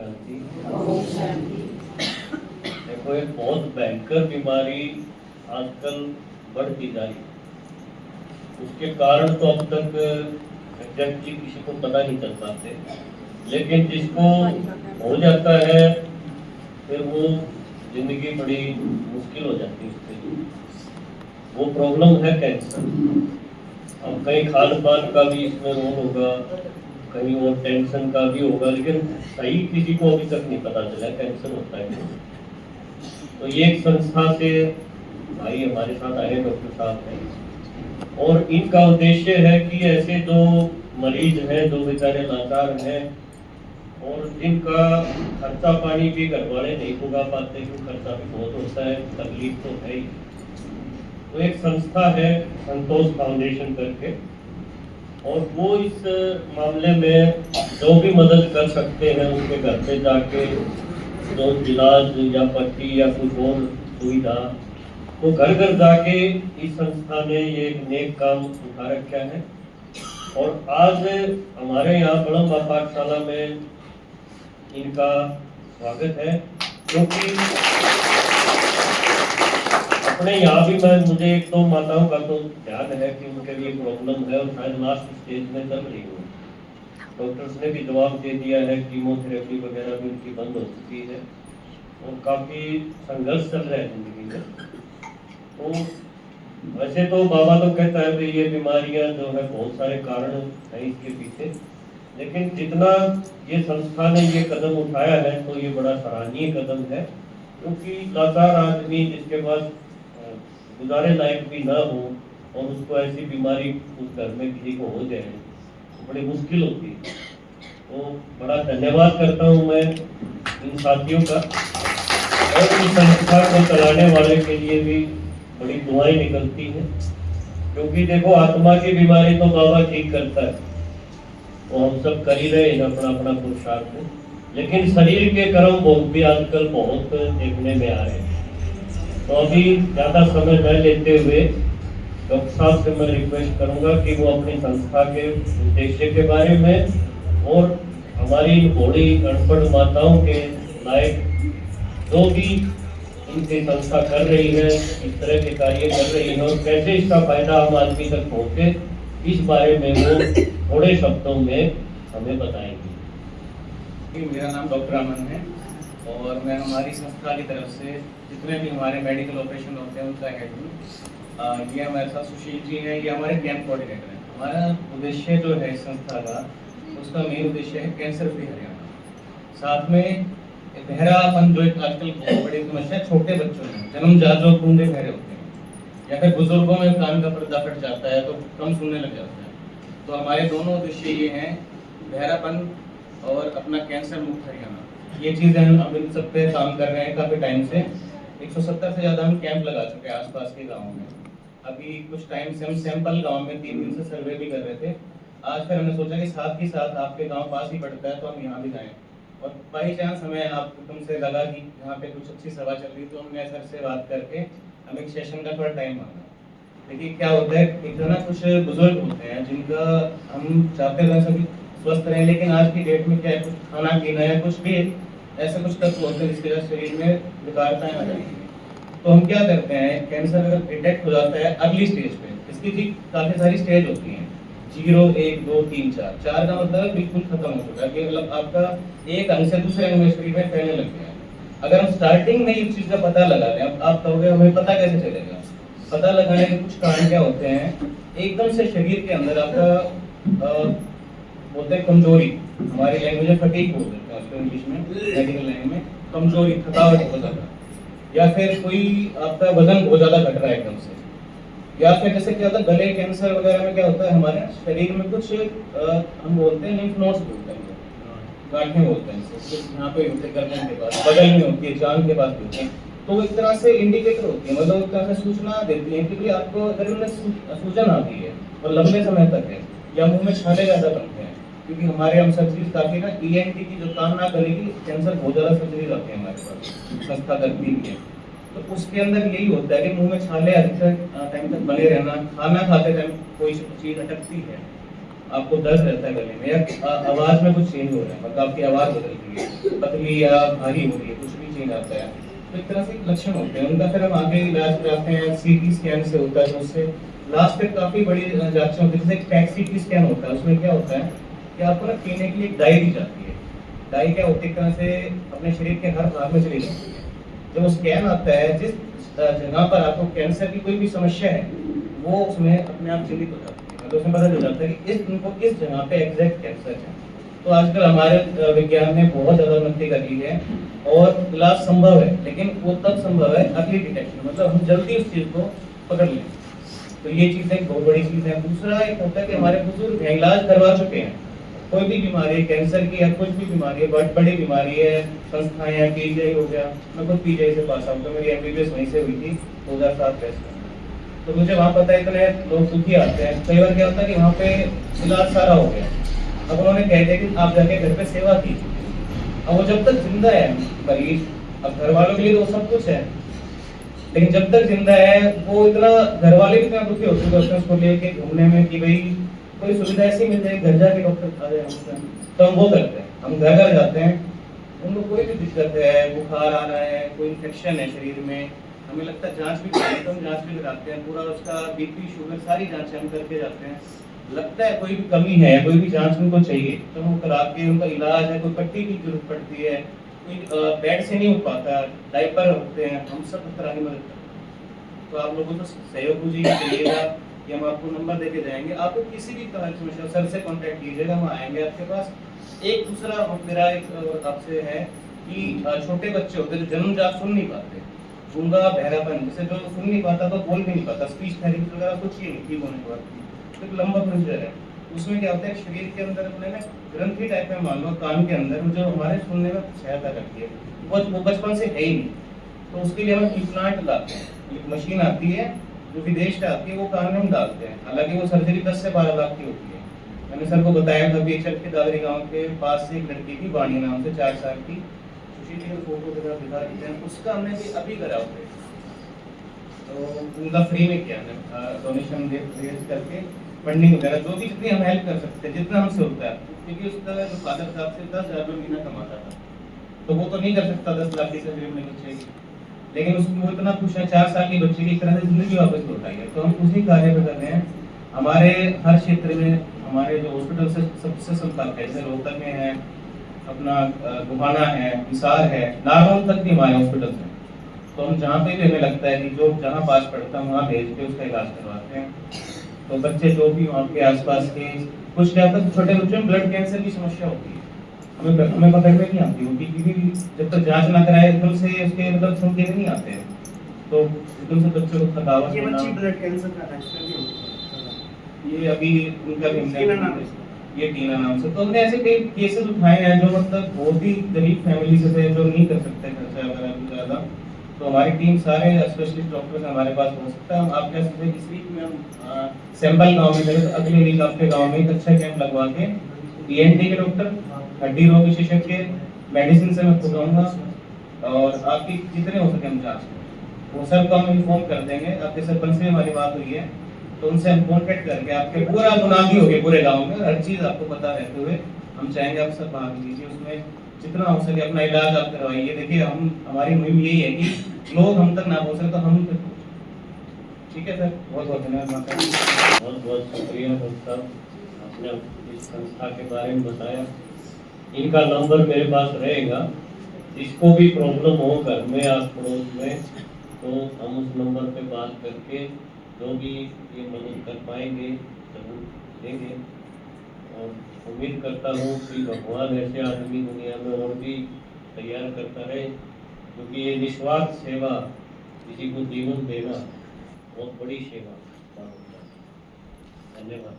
शांति। देखो, एक बहुत भयंकर बीमारी आजकल बढ़ती जा रही है। उसके कारण तो अब तक एग्जैक्टली किसी को पता नहीं चल पाते, लेकिन जिसको हो जाता है फिर वो जिंदगी बड़ी मुश्किल हो जाती है उसके लिए। वो प्रॉब्लम है कैंसर। अब कहीं खान पान का भी इसमें रोल होगा, कहीं और टेंशन का भी होगा, लेकिन सही किसी को अभी तक नहीं पता चला कैंसर होता है। तो ये एक संस्था से भाई हमारे साथ आए डॉक्टर साहब हैं, और इनका उद्देश्य है कि ऐसे जो मरीज हैं, जो बेचारे लाचार हैं और जिनका खर्चा पानी भी घर वाले नहीं पुगा पाते, क्योंकि खर्चा भी बहुत होता है, तकलीफ तो है ही। तो एक संस्था है संतोष फाउंडेशन करके, और वो इस मामले में जो भी मदद कर सकते हैं उसके घर पे जाके जो इलाज या पट्टी या कुछ और सुविधा, तो घर घर जाके इस संस्था ने ये एक नेक काम उठा रखा है। और आज हमारे यहाँ बड़म्बा पाठशाला में इनका स्वागत है, क्योंकि अपने यहाँ भी मुझे एक दो माताओं का तो ध्यान है कि उनके लिए प्रॉब्लम है और शायद लास्ट स्टेज में चल रही हो। डॉक्टर्स ने भी जवाब दे दिया है, कीमोथेरेपी वगैरह भी उनकी बंद हो चुकी है और काफ़ी संघर्ष चल रहा है जिंदगी में। तो वैसे तो बाबा तो कहता है कि ये बीमारियां जो है बहुत सारे कारण हैं इसके पीछे, लेकिन जितना ये संस्था ने ये कदम उठाया है तो ये बड़ा सराहनीय कदम है, क्योंकि लाचार आदमी जिसके पास गुजारे लायक भी ना हो और उसको ऐसी बीमारी उस घर में किसी को हो जाए तो बड़ी मुश्किल होती है। तो बड़ा धन्यवाद करता हूँ मैं इन साथियों का, और इस संस्था को चलाने वाले के लिए भी बड़ी दुआएं निकलती हैं, क्योंकि देखो आत्मा की बीमारी तो बाबा ठीक करता है, तो हम सब कर ही रहे हैं अपना अपना पुरुषार्थ, लेकिन शरीर के कर्म बहुत भी आजकल बहुत देखने में आ रहे हैं। तो अभी ज़्यादा समय न लेते हुए डॉक्टर साहब से मैं रिक्वेस्ट करूंगा कि वो अपनी संस्था के उद्देश्य के बारे में और हमारी बूढ़ी अनपढ़ माताओं के लायक जो भी इनकी संस्था कर रही है, इस तरह के कार्य कर रही है और कैसे इसका फायदा आम आदमी तक पहुँचे, इस बारे में वो थोड़े शब्दों में हमें बताएंगे। मेरा नाम डॉक्टर अमन है और मैं हमारी संस्था की तरफ से जितने भी हमारे मेडिकल ऑपरेशन होते हैं उनका हेड हूँ। ये हमारे साथ सुशील जी हैं, ये हमारे कैंप कोऑर्डिनेटर हैं। हमारा उद्देश्य जो है इस संस्था का, उसका मेन उद्देश्य है कैंसर फ्री हरियाणा। साथ में बहरापन जो एक आजकल बहुत बड़ी समस्या है, छोटे बच्चों में जन्मजात जो गूंगे बहरे होते हैं या फिर बुजुर्गों में कान का पर्दा फट जाता है तो कम सुनने लग जाता है। तो हमारे दोनों उद्देश्य ये हैं, बहरापन और अपना कैंसर मुक्त हरियाणा। ये चीज़ें हम इन सब पे काम कर रहे हैं काफ़ी टाइम से। 170 से ज़्यादा हम कैंप लगा चुके हैं आसपास के गाँवों में। अभी कुछ टाइम से हम सैंपल गांव में 3 दिन से सर्वे भी कर रहे थे। आज फिर हमने सोचा कि साथ ही साथ आपके गांव पास ही पड़ता है तो हम यहाँ भी जाएं, और बाई चांस हमें आप तुमसे लगा कि यहाँ पे कुछ अच्छी सभा चल रही, तो हमने सर से बात करके हम एक सेशन का थोड़ा टाइम मांगा। देखिए क्या होता है, एक तो ना कुछ बुजुर्ग होते हैं जिनका हम चाहते हैं सभी स्वस्थ रहें, लेकिन आज की डेट में क्या है, कुछ खाना पीना या कुछ भी ऐसे कुछ तत्व होते हैं जिसके वजह से शरीर में विकारताएं आ जाती हैं। तो हम क्या करते हैं, कैंसर अगर डिटेक्ट हो जाता है अर्ली स्टेज पे, इसकी भी काफ़ी सारी स्टेज होती हैं, 0, 1, 2, 3, 4। 4 का मतलब बिल्कुल खत्म हो चुका है कि मतलब आपका एक अंग से दूसरे अंग में शरीर में फैलने लग गया है। अगर हम स्टार्टिंग में इस चीज़ का पता लगा लें, अब आप कहोगे हमें पता कैसे चलेगा? पता लगाने के कुछ कारण क्या होते हैं, एकदम से शरीर के अंदर आपका बोलते हैं कमजोरी, हमारी लैंग्वेज में फटीग बोल देते हैं उसको इंग्लिश में, मेडिकल लाइन में कमजोरी, थकावट बहुत ज़्यादा, या फिर कोई आपका वजन बहुत ज़्यादा घट रहा है एकदम से, या फिर जैसे क्या होता है गले कैंसर वगैरह में क्या होता है, हमारे शरीर में कुछ हम बोलते हैं लिम्फ नोड्स बोलते हैं, गांठें बोलते हैं, यहाँ पे होते हैं गर्दन के पास, बगल में होती है, जान के पास होती है। तो एक तरह से इंडिकेटर होती है, मतलब एक तरह से सूचना देती है कि आपको अगर इनमें सूजन आती है और लंबे समय तक है, या मुंह में छाले ज़्यादा बनते हैं, क्योंकि हमारे हम सर्जरीज काफ़ी ना ENT की जो कान नाक गले की कैंसर बहुत ज़्यादा सर्जरीज आती है हमारे पास, संस्था करती है। तो उसके अंदर यही होता है कि मुंह में छाले अधिकतर टाइम तक बने रहना, खाना खाते टाइम कोई चीज़ अटकती है, आपको दर्द रहता है गले में या आवाज में कुछ चेंज हो रहा है, मतलब आपकी आवाज बदल रही है, पतली या भारी हो रही है, कुछ भी चेंज आता है, तो एक तरह से लक्षण होते हैं उनका। फिर हम आगे इलाज कराते हैं, सीटी स्कैन से होता है, तो उससे लास्ट तक काफी बड़ी जांचें होती है। जैसे एक पैक सीटी स्कैन होता है, उसमें क्या होता है कि आपको ना पीने के लिए एक डाई दी जाती है। डाई क्या होती है, एक तरह से अपने शरीर के हर भाग में चली जाती है। जब वो स्कैन आता है, जिस जगह पर आपको कैंसर की कोई भी समस्या है वो उसमें अपने आप चिन्हित हो जाती है, मतलब उसमें पता चल जाता है कि उनको इस जगह पे एग्जैक्ट कैंसर है। तो आजकल हमारे विज्ञान ने बहुत ज़्यादा उन्नति कर ली है और इलाज संभव है, लेकिन वो तब संभव है अर्ली डिटेक्शन, मतलब हम जल्दी उस चीज़ को पकड़ लें। तो ये चीज़ एक बहुत बड़ी चीज़ है। दूसरा एक होता है कि हमारे बुजुर्ग हैं, इलाज करवा चुके हैं, कोई भी बीमारी, कैंसर की या कुछ भी बीमारी है, बहुत बड़ी बीमारी है, संस्थाएं हैं, पीजीआई हो गया, मैं खुद पीजीआई से पास आउट हूं, मेरी एमबीबीएस वहीं से हुई थी 2007 में। तो मुझे वहाँ पता है इतने लोग दुखी आते हैं, कई बार क्या होता है कि वहाँ पे इलाज सारा हो गया, अब उन्होंने कह दिया कि आप जाके घर पे सेवा कीजिए। अब वो जब तक जिंदा है मरीज, अब घर वालों के लिए तो सब कुछ है, लेकिन जब तक जिंदा है वो इतना, घर वाले भी इतना दुखी होते हैं उसको लेके घूमने में कि भाई कोई सुविधा ऐसी मिल जाए, घर जाके डॉक्टर आ जाए हमसे, तो हम वो करते हैं, हम घर घर जाते हैं। उनको कोई भी दिक्कत है, बुखार आ रहा है, कोई इन्फेक्शन है शरीर में, हमें लगता है जांच भी कराएं, तो हम जांच भी कराते हैं, पूरा उसका बीपी शुगर सारी जांचें हम करके जाते हैं। लगता है कोई भी कमी है, कोई भी जांच उनको चाहिए, तो हम करा के उनका इलाज है, कोई पट्टी की जरूरत पड़ती है, कोई बेड से नहीं उठ पाता, डायपर होते हैं, हम सब तरह की मदद करते हैं। तो आप लोगों को सहयोग कीजिएगा कि हम आपको नंबर देके जाएंगे, आपको किसी भी तरह की समस्या सर से कांटेक्ट कीजिएगा, हम आएंगे आपके पास। एक दूसरा मेरा एक आपसे है कि छोटे बच्चे होते हैं जो जन्मजात सुन नहीं पाते, गूंगा बहरापन, जैसे जो सुन नहीं पाता तो बोल भी नहीं पाता, स्पीच थेरेपी वगैरह कुछ ही नहीं ठीक होने के बाद, तो एक लंबा प्रोसीजर है। उसमें क्या होता है, शरीर के अंदर अपने ना ग्रंथि टाइप में मान लो कान के अंदर, जो हमारे सुनने में सहायता करती है, वो बचपन से है ही नहीं, तो उसके लिए हम इम्प्लांट लाते हैं, एक मशीन आती है जो विदेश से आती है, वो कान में हम डालते हैं, हालांकि वो सर्जरी 10 से 12 लाख की होती है। मैंने सर को बताया था अभी चल के दादरी गांव के पास से एक लड़की थी, वाणी नाम से, 4 साल की, सुशील जी फोटो दिखा देते हैं, उसका हमने भी अभी करा हुआ है, तो पूरा फ्री में किया हमने, डोनेशन रेज करके फंडिंग वगैरह जो भी जितनी हम हेल्प कर सकते हैं, जितना हमसे होता है, क्योंकि उसका जो फादर साहब से 10,000 महीना कमाता था, तो वो तो नहीं कर सकता 10 लाख की सर्जरी में बच्चे की, लेकिन उसको वो इतना खुश है, 4 साल की बच्चे की तरह से जिंदगी वापस लौटाई है। तो हम उसी कार्य पे कर रहे हैं। हमारे हर क्षेत्र में हमारे जो हॉस्पिटल से सबसे संपर्क है, जैसे रोहतक में है, अपना गोहाना है, हिसार है, नागौर तक भी हमारे हॉस्पिटल है। तो हम जहाँ पे भी हमें लगता है कि जो जहाँ पास पड़ता है वहाँ भेज के उसका इलाज करवाते हैं। तो बच्चे जो भी वहाँ के आसपास के, कुछ क्या होता है छोटे बच्चों में ब्लड कैंसर की समस्या होती है, हमें पकड़ में नहीं आती होगी, क्योंकि जब तक जांच ना कराए एकदम से उसके मतलब संकेत नहीं आते हैं, तो एकदम से बच्चों को थकावट ये होना, बच्ची ब्लड कैंसर का रजिस्टर भी होता ये अभी उनका भी टीना नाम है। ये टीना नाम से। तो हमने ऐसे कई केसेस उठाए हैं जो मतलब बहुत ही गरीब फैमिली से थे, जो नहीं कर सकते खर्चा वगैरह भी ज़्यादा, तो हमारी टीम सारे स्पेशलिस्ट डॉक्टर्स हमारे पास हो सकता है। हम आप कह सकते हैं इस वीक में हम सैंपल गाँव में करें, तो अगले वीक आपके गाँव में एक अच्छा कैंप लगवा के ENT के डॉक्टर, हड्डी रोग विशेषज्ञ, मेडिसिन से मैं खुद आऊँगा, और आपकी जितने हो सके हम जांच वो सब को हम इन्फॉर्म कर देंगे। आपके सरपंच से हमारी बात हुई है, तो उनसे हम कॉन्टेक्ट करके आपके पूरा मुनादी हो गए पूरे गांव में, हर चीज़ आपको पता रहते हुए हम चाहेंगे आप सब भाग लीजिए उसमें, जितना हो सके अपना इलाज आप करवाइए। देखिए हम, हमारी मुहिम यही है कि लोग हम तक ना पहुँच सके तो हम तक पहुँचे। ठीक है सर, बहुत बहुत धन्यवाद माता। बहुत बहुत शुक्रिया डॉक्टर साहब, आपने इस संस्था के बारे में बताया। इनका नंबर मेरे पास रहेगा, इसको भी प्रॉब्लम हो घर में आस पड़ोस में, तो हम उस नंबर पे बात करके जो भी ये मदद कर पाएंगे जरूर देंगे। और उम्मीद करता हूँ कि भगवान ऐसे आदमी दुनिया में और भी तैयार करता रहे, क्योंकि ये निस्वार्थ सेवा, किसी को जीवन देना बहुत बड़ी सेवा। धन्यवाद।